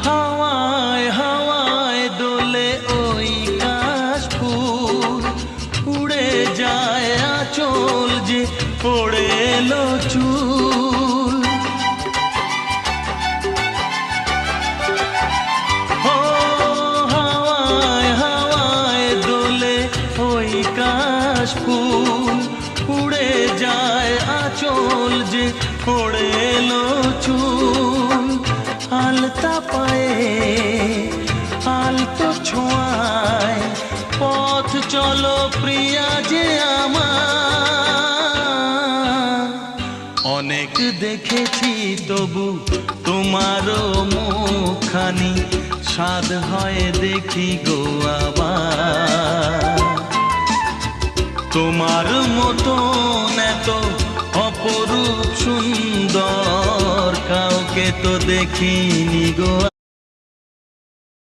হাওয়ায় হাওয়ায় দোলে ওই কাশফুল, উড়ে যায় আঁচল যে পড়ে এলো চুল। ও হাওয়ায় হাওয়ায় দোলে ওই কাশফুল, উড়ে যায় আঁচল যে পড়ে এলো চুল। আলতা পায়ে আলতো ছোঁয়ায় পথ চলো প্রিয়া যে আমার। অনেক দেখেছি তবু তোমারও মুখখানি, স্বাদ হয় দেখি গো আবার। তোমার মতন এত অপরূপ সুন্দর কাউকে তো দেখিনি গো।